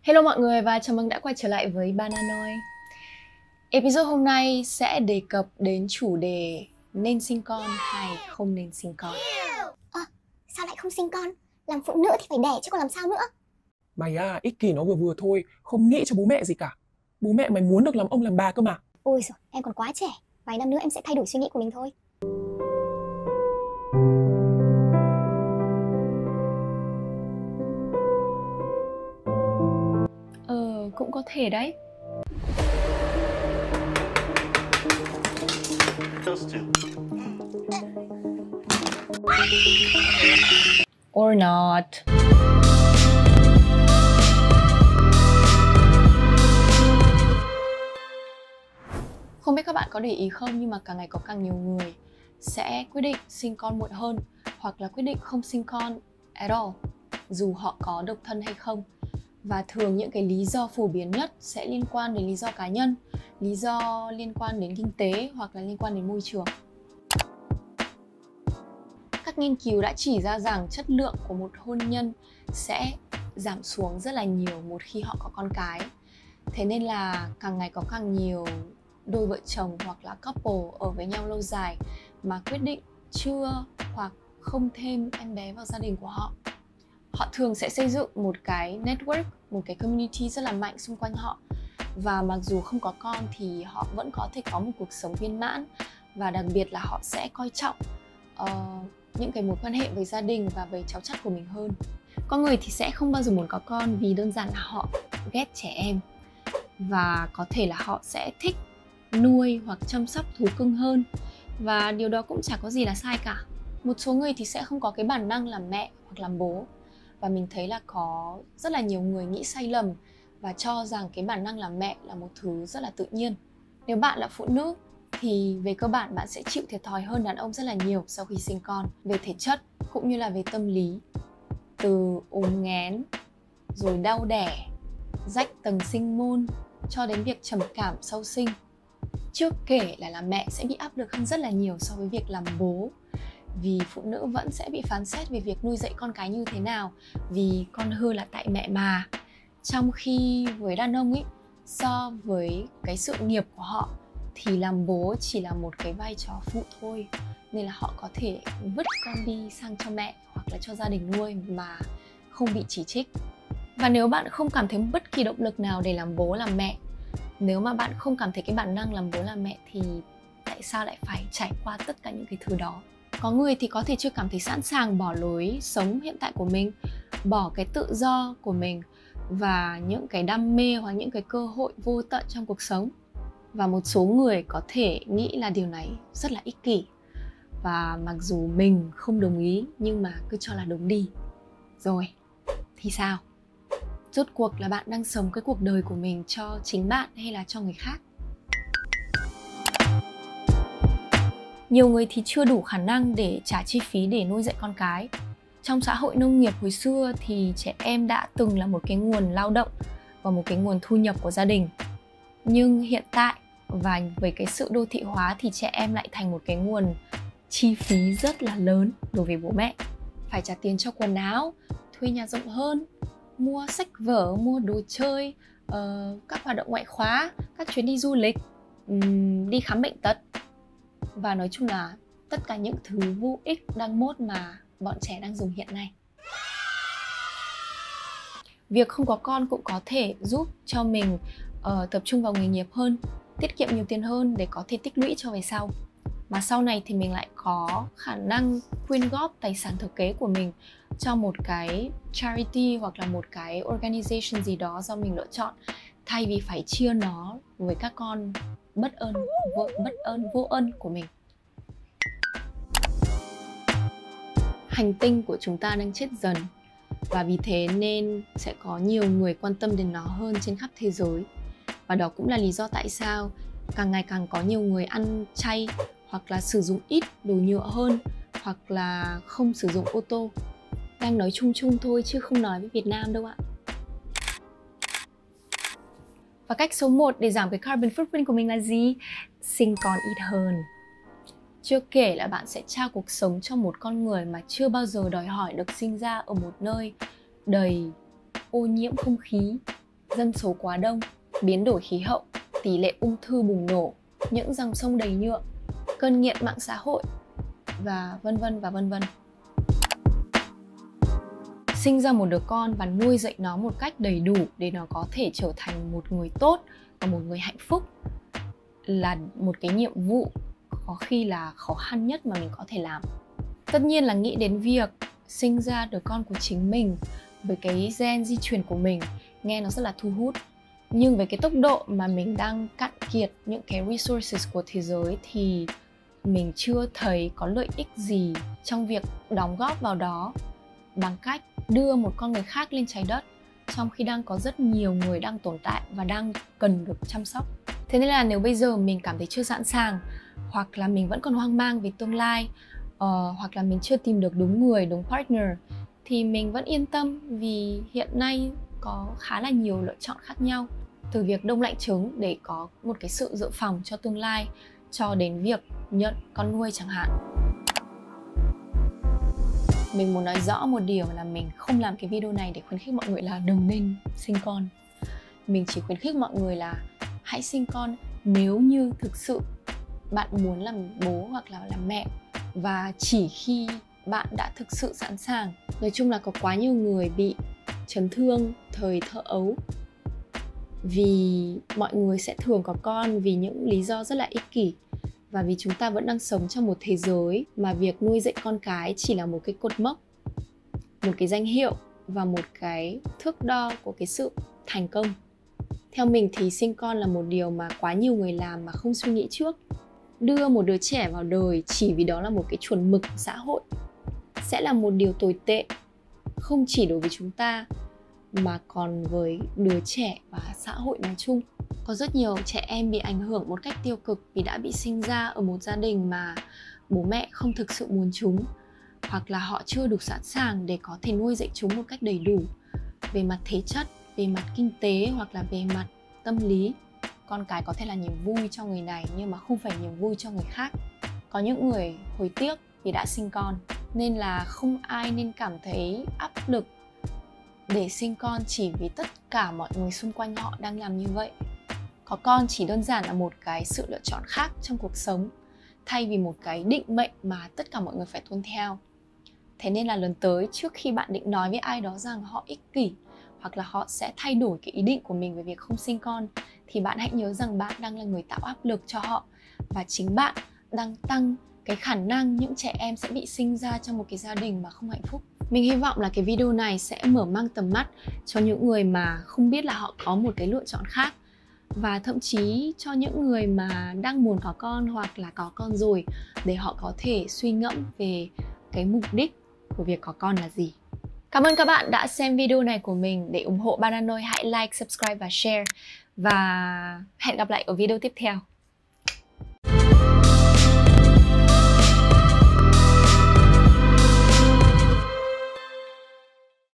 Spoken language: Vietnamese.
Hello mọi người và chào mừng đã quay trở lại với Bananoi. Episode hôm nay sẽ đề cập đến chủ đề nên sinh con hay không nên sinh con. Sao lại không sinh con? Làm phụ nữ thì phải đẻ chứ còn làm sao nữa. Mày à, ích kỷ nó vừa thôi, không nghĩ cho bố mẹ gì cả. Bố mẹ mày muốn được làm ông làm bà cơ mà. Ôi giời, em còn quá trẻ. Vài năm nữa em sẽ thay đổi suy nghĩ của mình thôi. Cũng có thể đấy. Or not. Không biết các bạn có để ý không, nhưng mà càng ngày có càng nhiều người sẽ quyết định sinh con muộn hơn, hoặc là quyết định không sinh con at all, dù họ có độc thân hay không. Và thường những cái lý do phổ biến nhất sẽ liên quan đến lý do cá nhân, lý do liên quan đến kinh tế hoặc là liên quan đến môi trường. Các nghiên cứu đã chỉ ra rằng chất lượng của một hôn nhân sẽ giảm xuống rất là nhiều một khi họ có con cái. Thế nên là càng ngày có càng nhiều đôi vợ chồng hoặc là couple ở với nhau lâu dài mà quyết định chưa hoặc không thêm em bé vào gia đình của họ. Họ thường sẽ xây dựng một cái network, một cái community rất là mạnh xung quanh họ. Và mặc dù không có con thì họ vẫn có thể có một cuộc sống viên mãn. Và đặc biệt là họ sẽ coi trọng những cái mối quan hệ với gia đình và với cháu chắt của mình hơn. Có người thì sẽ không bao giờ muốn có con vì đơn giản là họ ghét trẻ em. Và có thể là họ sẽ thích nuôi hoặc chăm sóc thú cưng hơn. Và điều đó cũng chả có gì là sai cả. Một số người thì sẽ không có cái bản năng làm mẹ hoặc làm bố. Và mình thấy là có rất là nhiều người nghĩ sai lầm và cho rằng cái bản năng làm mẹ là một thứ rất là tự nhiên. Nếu bạn là phụ nữ thì về cơ bản bạn sẽ chịu thiệt thòi hơn đàn ông rất là nhiều sau khi sinh con, về thể chất cũng như là về tâm lý. Từ ốm nghén, rồi đau đẻ, rách tầng sinh môn cho đến việc trầm cảm sau sinh. Chưa kể là làm mẹ sẽ bị áp lực hơn rất là nhiều so với việc làm bố. Vì phụ nữ vẫn sẽ bị phán xét về việc nuôi dạy con cái như thế nào, vì con hư là tại mẹ mà. Trong khi với đàn ông ý, so với cái sự nghiệp của họ thì làm bố chỉ là một cái vai trò phụ thôi. Nên là họ có thể vứt con đi sang cho mẹ hoặc là cho gia đình nuôi mà không bị chỉ trích. Và nếu bạn không cảm thấy bất kỳ động lực nào để làm bố làm mẹ, nếu mà bạn không cảm thấy cái bản năng làm bố làm mẹ thì tại sao lại phải trải qua tất cả những cái thứ đó? Có người thì có thể chưa cảm thấy sẵn sàng bỏ lối sống hiện tại của mình, bỏ cái tự do của mình và những cái đam mê hoặc những cái cơ hội vô tận trong cuộc sống. Và một số người có thể nghĩ là điều này rất là ích kỷ. Và mặc dù mình không đồng ý nhưng mà cứ cho là đúng đi. Rồi, thì sao? Rốt cuộc là bạn đang sống cái cuộc đời của mình cho chính bạn hay là cho người khác? Nhiều người thì chưa đủ khả năng để trả chi phí để nuôi dạy con cái. Trong xã hội nông nghiệp hồi xưa thì trẻ em đã từng là một cái nguồn lao động và một cái nguồn thu nhập của gia đình. Nhưng hiện tại và với cái sự đô thị hóa thì trẻ em lại thành một cái nguồn chi phí rất là lớn đối với bố mẹ. Phải trả tiền cho quần áo, thuê nhà rộng hơn, mua sách vở, mua đồ chơi, các hoạt động ngoại khóa, các chuyến đi du lịch, đi khám bệnh tật. Và nói chung là tất cả những thứ vô ích đang mốt mà bọn trẻ đang dùng hiện nay. Việc không có con cũng có thể giúp cho mình tập trung vào nghề nghiệp hơn, tiết kiệm nhiều tiền hơn để có thể tích lũy cho về sau. Mà sau này thì mình lại có khả năng quyên góp tài sản thừa kế của mình cho một cái charity hoặc là một cái organization gì đó do mình lựa chọn, thay vì phải chia nó với các con bất ơn vô ơn của mình. Hành tinh của chúng ta đang chết dần và vì thế nên sẽ có nhiều người quan tâm đến nó hơn trên khắp thế giới. Và đó cũng là lý do tại sao càng ngày càng có nhiều người ăn chay hoặc là sử dụng ít đồ nhựa hơn, hoặc là không sử dụng ô tô. Đang nói chung chung thôi chứ không nói với Việt Nam đâu ạ. Và cách số 1 để giảm cái carbon footprint của mình là gì? Sinh con ít hơn. Chưa kể là bạn sẽ trao cuộc sống cho một con người mà chưa bao giờ đòi hỏi được sinh ra ở một nơi đầy ô nhiễm không khí, dân số quá đông, biến đổi khí hậu, tỷ lệ ung thư bùng nổ, những dòng sông đầy nhựa, cơn nghiện mạng xã hội và vân vân và vân vân. Sinh ra một đứa con và nuôi dạy nó một cách đầy đủ để nó có thể trở thành một người tốt và một người hạnh phúc là một cái nhiệm vụ có khi là khó khăn nhất mà mình có thể làm. Tất nhiên là nghĩ đến việc sinh ra đứa con của chính mình với cái gen di truyền của mình nghe nó rất là thu hút. Nhưng với cái tốc độ mà mình đang cạn kiệt những cái resources của thế giới thì mình chưa thấy có lợi ích gì trong việc đóng góp vào đó bằng cách đưa một con người khác lên trái đất trong khi đang có rất nhiều người đang tồn tại và đang cần được chăm sóc. Thế nên là nếu bây giờ mình cảm thấy chưa sẵn sàng, hoặc là mình vẫn còn hoang mang về tương lai, hoặc là mình chưa tìm được đúng người, đúng partner, thì mình vẫn yên tâm vì hiện nay có khá là nhiều lựa chọn khác nhau. Từ việc đông lạnh trứng để có một cái sự dự phòng cho tương lai cho đến việc nhận con nuôi chẳng hạn. Mình muốn nói rõ một điều là mình không làm cái video này để khuyến khích mọi người là đừng nên sinh con. Mình chỉ khuyến khích mọi người là hãy sinh con nếu như thực sự bạn muốn làm bố hoặc là làm mẹ, và chỉ khi bạn đã thực sự sẵn sàng. Nói chung là có quá nhiều người bị chấn thương thời thơ ấu vì mọi người sẽ thường có con vì những lý do rất là ích kỷ, và vì chúng ta vẫn đang sống trong một thế giới mà việc nuôi dạy con cái chỉ là một cái cột mốc, một cái danh hiệu và một cái thước đo của cái sự thành công. Theo mình thì sinh con là một điều mà quá nhiều người làm mà không suy nghĩ trước. Đưa một đứa trẻ vào đời chỉ vì đó là một cái chuẩn mực xã hội sẽ là một điều tồi tệ, không chỉ đối với chúng ta mà còn với đứa trẻ và xã hội nói chung. Có rất nhiều trẻ em bị ảnh hưởng một cách tiêu cực vì đã bị sinh ra ở một gia đình mà bố mẹ không thực sự muốn chúng, hoặc là họ chưa đủ sẵn sàng để có thể nuôi dạy chúng một cách đầy đủ về mặt thể chất, về mặt kinh tế hoặc là về mặt tâm lý. Con cái có thể là niềm vui cho người này nhưng mà không phải niềm vui cho người khác. Có những người hối tiếc vì đã sinh con, nên là không ai nên cảm thấy áp lực để sinh con chỉ vì tất cả mọi người xung quanh họ đang làm như vậy. Có con chỉ đơn giản là một cái sự lựa chọn khác trong cuộc sống, thay vì một cái định mệnh mà tất cả mọi người phải tuân theo. Thế nên là lần tới, trước khi bạn định nói với ai đó rằng họ ích kỷ hoặc là họ sẽ thay đổi cái ý định của mình về việc không sinh con, thì bạn hãy nhớ rằng bạn đang là người tạo áp lực cho họ, và chính bạn đang tăng cái khả năng những trẻ em sẽ bị sinh ra trong một cái gia đình mà không hạnh phúc. Mình hy vọng là cái video này sẽ mở mang tầm mắt cho những người mà không biết là họ có một cái lựa chọn khác, và thậm chí cho những người mà đang muốn có con hoặc là có con rồi, để họ có thể suy ngẫm về cái mục đích của việc có con là gì. Cảm ơn các bạn đã xem video này của mình. Để ủng hộ Bananoi hãy like, subscribe và share. Và hẹn gặp lại ở video tiếp theo.